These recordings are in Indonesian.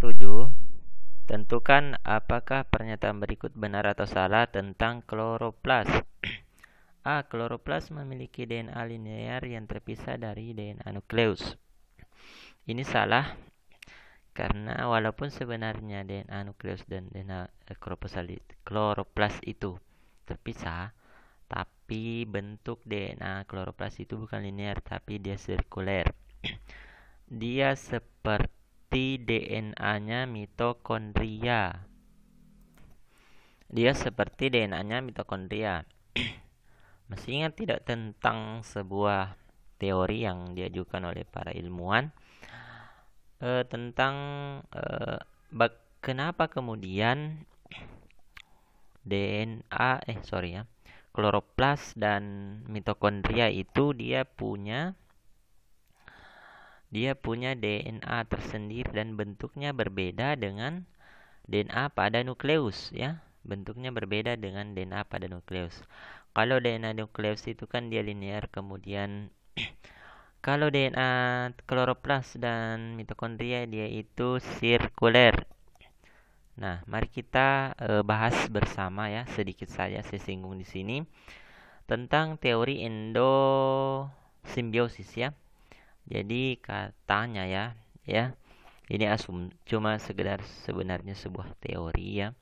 7. Tentukan apakah pernyataan berikut benar atau salah tentang kloroplas. A. Kloroplas memiliki DNA linear yang terpisah dari DNA nukleus. Ini salah karena walaupun sebenarnya DNA nukleus dan DNA kloroplas itu terpisah, tapi bentuk DNA kloroplas itu bukan linear, tapi dia sirkuler. Dia seperti DNA-nya mitokondria. Masih ingat tidak tentang sebuah teori yang diajukan oleh para ilmuwan tentang kenapa kemudian kloroplas dan mitokondria itu dia punya DNA tersendiri dan bentuknya berbeda dengan DNA pada nukleus, ya. Bentuknya berbeda dengan DNA pada nukleus. Kalau DNA nukleus itu kan dia linear, kemudian kalau DNA kloroplas dan mitokondria dia itu sirkuler. Nah, mari kita bahas bersama ya, sedikit saja saya singgung di sini tentang teori endosimbiosis ya. Jadi katanya ya, ini cuma sebenarnya sebuah teori ya.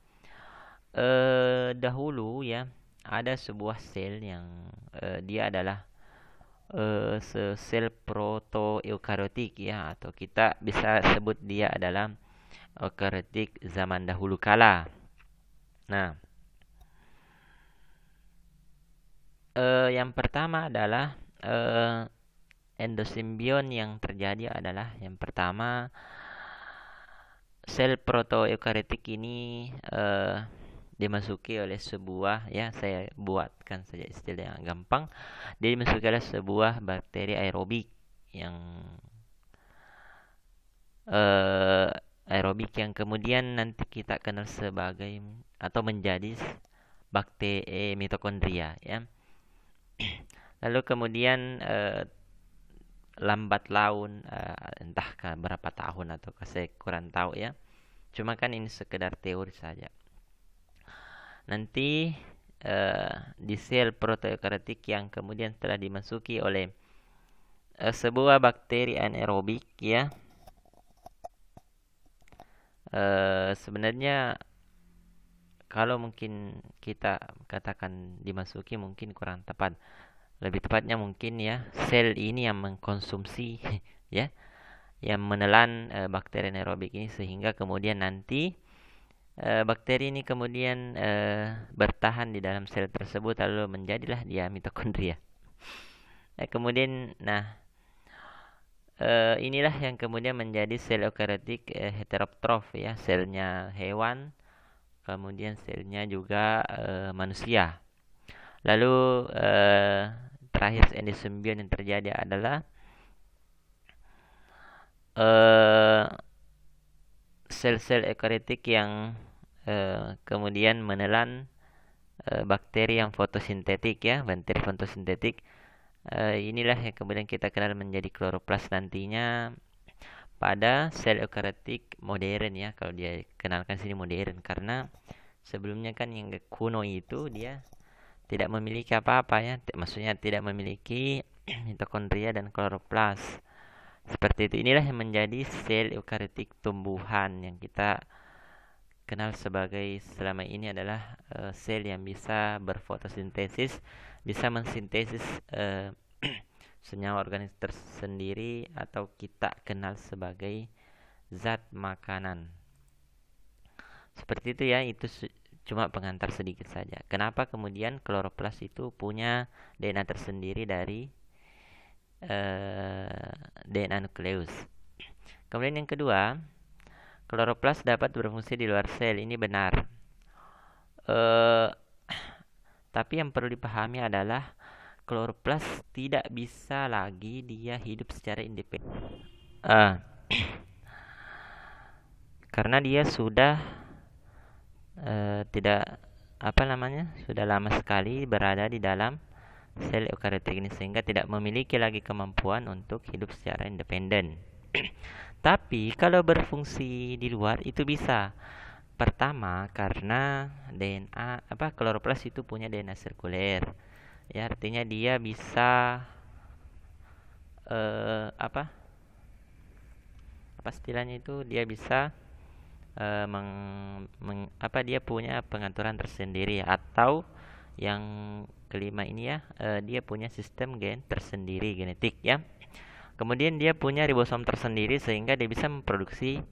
Dahulu ya ada sebuah sel yang dia adalah sel protoeukariotik ya, atau kita bisa sebut dia adalah eukariotik zaman dahulu kala. Nah, yang pertama adalah endosimbion yang terjadi adalah yang pertama sel protoeukariotik ini dimasuki oleh sebuah, ya saya buatkan saja istilah yang gampang, dia dimasuki oleh sebuah bakteri aerobik yang kemudian nanti kita kenal sebagai atau menjadi bakteri mitokondria ya. Lalu kemudian lambat laun entah berapa tahun atau saya kurang tahu ya. Cuma kan ini sekedar teori saja. Nanti di sel protoeukariotik yang kemudian telah dimasuki oleh sebuah bakteri anaerobik ya. Sebenarnya kalau mungkin kita katakan dimasuki mungkin kurang tepat. Lebih tepatnya mungkin ya sel ini yang mengkonsumsi ya, yang menelan bakteri anaerobik ini sehingga kemudian nanti bakteri ini kemudian bertahan di dalam sel tersebut lalu menjadilah dia mitokondria. Kemudian inilah yang kemudian menjadi sel eukariotik heterotrof ya, selnya hewan, kemudian selnya juga manusia. Lalu terakhir endosimbion yang terjadi adalah sel-sel eukariotik yang kemudian menelan bakteri yang fotosintetik ya, bakteri fotosintetik. Inilah yang kemudian kita kenal menjadi kloroplas nantinya pada sel eukariotik modern ya, kalau dia kenalkan sini modern, karena sebelumnya kan yang kuno itu dia tidak memiliki apa-apa ya, maksudnya tidak memiliki mitokondria dan kloroplas. Seperti itu. Inilah yang menjadi sel eukariotik tumbuhan yang kita kenal sebagai selama ini adalah sel yang bisa berfotosintesis, bisa mensintesis senyawa organik tersendiri atau kita kenal sebagai zat makanan. Seperti itu ya, itu cuma pengantar sedikit saja. Kenapa kemudian kloroplas itu punya DNA tersendiri dari DNA nukleus. Kemudian yang kedua, kloroplas dapat berfungsi di luar sel. Ini benar. Tapi yang perlu dipahami adalah kloroplas tidak bisa lagi dia hidup secara independen. Karena dia sudah sudah lama sekali berada di dalam sel eukariotik ini sehingga tidak memiliki lagi kemampuan untuk hidup secara independen. Tapi kalau berfungsi di luar itu bisa. Pertama, karena DNA kloroplas itu punya DNA sirkuler. Ya, artinya dia bisa eh, apa? Apa istilahnya itu? Dia bisa dia punya pengaturan tersendiri, atau yang kelima ini ya, dia punya sistem gen tersendiri genetik ya. Kemudian dia punya ribosom tersendiri sehingga dia bisa memproduksi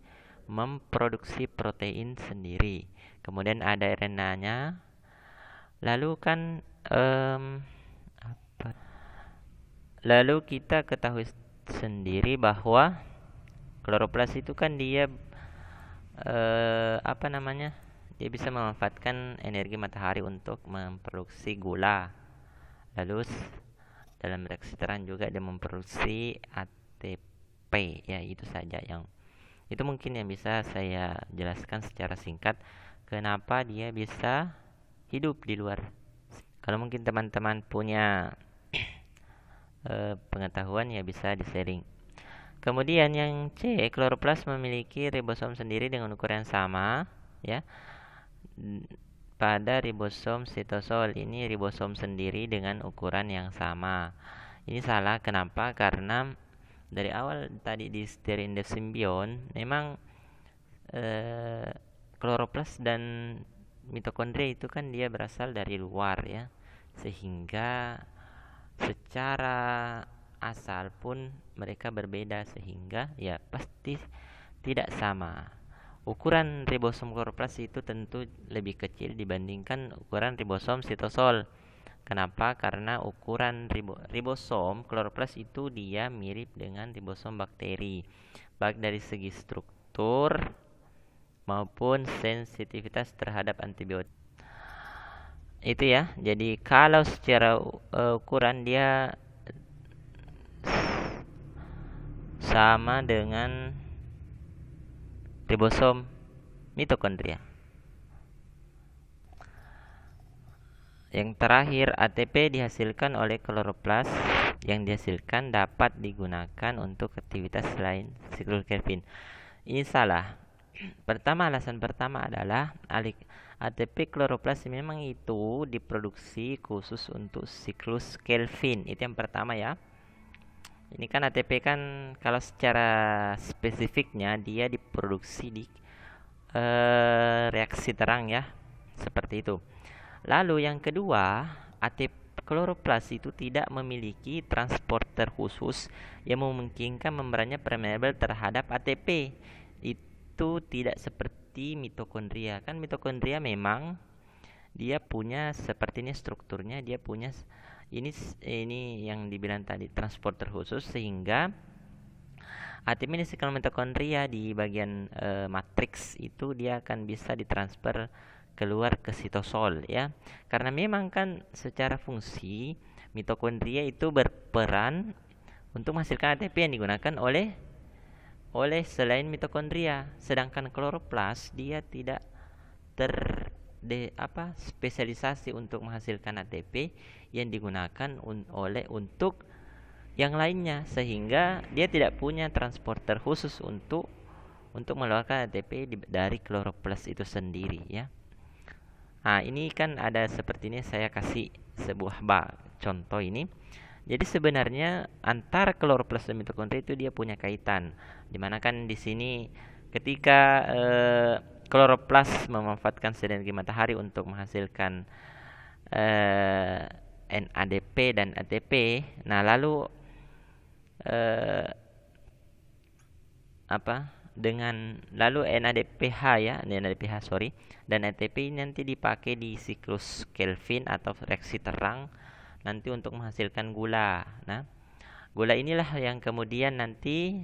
protein sendiri. Kemudian ada RNA-nya. Lalu kan apa? Lalu kita ketahui sendiri bahwa kloroplas itu kan dia apa namanya? Dia bisa memanfaatkan energi matahari untuk memproduksi gula. Lalu dalam reaksi terang juga dia memproduksi ATP. Ya, itu saja yang itu mungkin yang bisa saya jelaskan secara singkat kenapa dia bisa hidup di luar. Kalau mungkin teman-teman punya pengetahuan ya bisa di-sharing. Kemudian yang C, kloroplas memiliki ribosom sendiri dengan ukuran sama ya. Pada ribosom sitosol ini ribosom sendiri dengan ukuran yang sama. Ini salah, kenapa? Karena dari awal tadi di stereoendosimbion memang kloroplas dan mitokondria itu kan dia berasal dari luar ya, sehingga secara asal pun mereka berbeda, sehingga ya pasti tidak sama. Ukuran ribosom kloroplas itu tentu lebih kecil dibandingkan ukuran ribosom sitosol. Kenapa? Karena ukuran ribosom kloroplas itu dia mirip dengan ribosom bakteri, baik dari segi struktur maupun sensitivitas terhadap antibiotik. Itu ya. Jadi kalau secara ukuran dia sama dengan ribosom mitokondria. Yang terakhir, ATP dihasilkan oleh kloroplas. Yang dihasilkan dapat digunakan untuk aktivitas selain siklus Kevin. Ini salah. Alasan pertama adalah ATP kloroplas memang itu diproduksi khusus untuk siklus Kelvin. Itu yang pertama ya. Ini kan ATP kan kalau secara spesifiknya dia diproduksi di reaksi terang ya. Seperti itu. Lalu yang kedua, ATP kloroplas itu tidak memiliki transporter khusus yang memungkinkan membrannya permeable terhadap ATP. Itu tidak seperti mitokondria. Kan mitokondria memang dia punya seperti ini strukturnya, dia punya ini yang dibilang tadi transporter khusus, sehingga ATP di siklus mitokondria di bagian matriks itu dia akan bisa ditransfer keluar ke sitosol ya. Karena memang kan secara fungsi mitokondria itu berperan untuk menghasilkan ATP yang digunakan oleh selain mitokondria. Sedangkan kloroplas dia tidak spesialisasi untuk menghasilkan ATP yang digunakan untuk yang lainnya, sehingga dia tidak punya transporter khusus untuk mengeluarkan ATP dari kloroplas itu sendiri ya. Nah, ini kan ada seperti ini, saya kasih sebuah contoh ini. Jadi sebenarnya antara kloroplas dan mitokondria itu dia punya kaitan. Dimana kan di sini ketika kloroplas memanfaatkan sinergi matahari untuk menghasilkan NADP dan ATP. Nah, lalu lalu NADPH ya, NADPH sorry, dan ATP nanti dipakai di siklus Kelvin atau reaksi terang nanti untuk menghasilkan gula. Nah, gula inilah yang kemudian nanti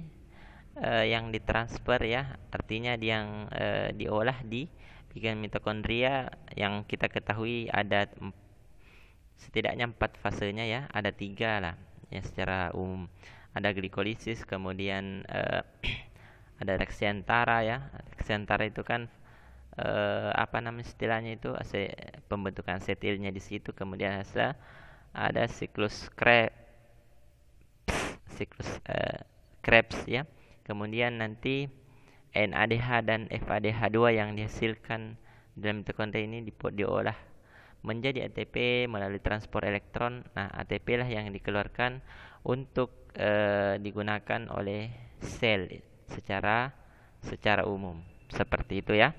yang ditransfer ya, artinya yang diolah di bagian mitokondria yang kita ketahui ada setidaknya 4 fasenya ya, ada 3 lah ya secara umum. Ada glikolisis, kemudian ada reaksi antara ya. Reaksi antara itu kan apa namanya istilahnya itu, pembentukan asetilnya di situ, kemudian ada siklus Krebs ya. Kemudian nanti NADH dan FADH2 yang dihasilkan dalam mitokondria ini diolah menjadi ATP melalui transport elektron. Nah, ATP lah yang dikeluarkan untuk digunakan oleh sel secara umum. Seperti itu ya.